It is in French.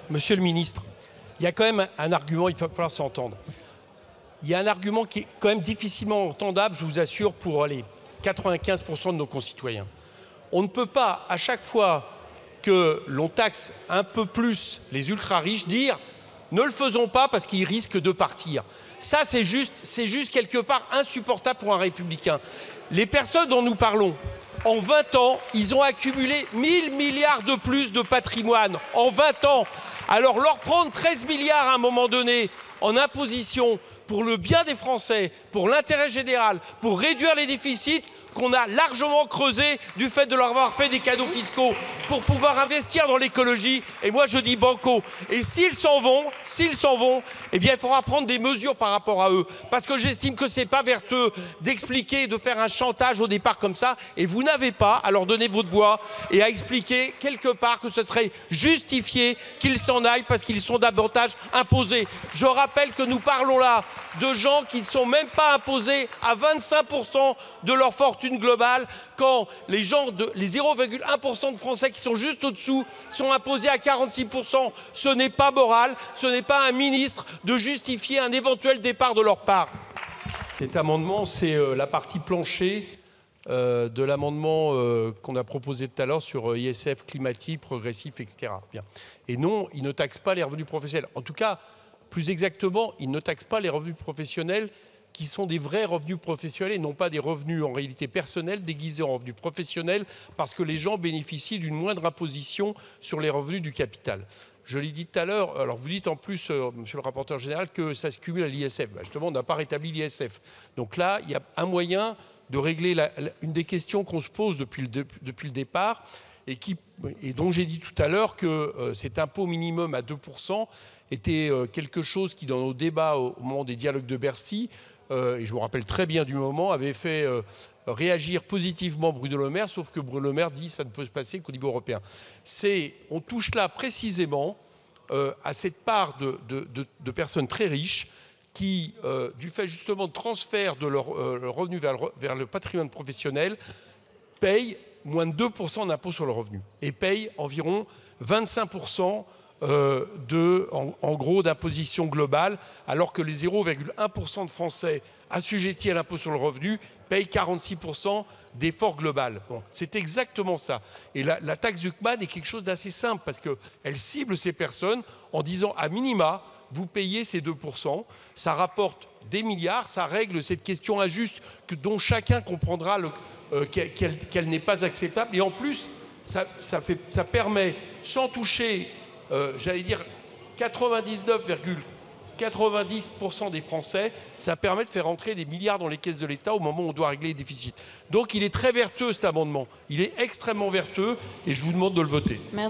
Monsieur le ministre, il y a quand même un argument, il va falloir s'entendre. Il y a un argument qui est quand même difficilement entendable, je vous assure, pour les 95% de nos concitoyens. On ne peut pas, à chaque fois que l'on taxe un peu plus les ultra-riches, dire « ne le faisons pas parce qu'ils risquent de partir ». Ça, c'est juste quelque part insupportable pour un républicain. Les personnes dont nous parlons, en 20 ans, ils ont accumulé 1000 milliards de plus de patrimoine. En 20 ans. Alors leur prendre 13 milliards à un moment donné en imposition pour le bien des Français, pour l'intérêt général, pour réduire les déficits qu'on a largement creusés du fait de leur avoir fait des cadeaux fiscaux pour pouvoir investir dans l'écologie. Et moi, je dis banco. Et s'ils s'en vont, eh bien, il faudra prendre des mesures par rapport à eux. Parce que j'estime que c'est pas vertueux d'expliquer, de faire un chantage au départ comme ça. Et vous n'avez pas à leur donner votre voix et à expliquer quelque part que ce serait justifié qu'ils s'en aillent parce qu'ils sont davantage imposés. Je rappelle que nous parlons là de gens qui ne sont même pas imposés à 25% de leur fortune globale, quand les 0,1% de Français qui sont juste au-dessous sont imposés à 46%. Ce n'est pas moral, ce n'est pas à un ministre de justifier un éventuel départ de leur part. Cet amendement, c'est la partie plancher de l'amendement qu'on a proposé tout à l'heure sur ISF climatique, progressif, etc. Bien. Et non, il ne taxe pas les revenus professionnels. En tout cas, plus exactement, il ne taxe pas les revenus professionnels qui sont des vrais revenus professionnels et non pas des revenus en réalité personnels déguisés en revenus professionnels parce que les gens bénéficient d'une moindre imposition sur les revenus du capital. Je l'ai dit tout à l'heure, alors vous dites en plus, monsieur le rapporteur général, que ça se cumule à l'ISF. Ben justement, on n'a pas rétabli l'ISF. Donc là, il y a un moyen de régler une des questions qu'on se pose depuis le départ et dont j'ai dit tout à l'heure que cet impôt minimum à 2% était quelque chose qui, dans nos débats au moment des dialogues de Bercy, et je me rappelle très bien du moment, avait fait réagir positivement Bruno Le Maire, sauf que Bruno Le Maire dit que ça ne peut se passer qu'au niveau européen. On touche là précisément à cette part de personnes très riches qui, du fait justement de transfert de leur revenu vers le patrimoine professionnel, payent moins de 2% d'impôt sur le revenu et payent environ 25% en gros d'imposition globale, alors que les 0,1% de Français assujettis à l'impôt sur le revenu payent 46% d'effort global. Bon, c'est exactement ça. Et la taxe Zuckman est quelque chose d'assez simple parce qu'elle cible ces personnes en disant à minima, vous payez ces 2%, ça rapporte des milliards, ça règle cette question injuste dont chacun comprendra qu'elle n'est pas acceptable. Et en plus, ça permet, sans toucher j'allais dire 99,90% des Français, ça permet de faire entrer des milliards dans les caisses de l'État au moment où on doit régler les déficits. Donc il est très vertueux cet amendement, il est extrêmement vertueux et je vous demande de le voter. Merci.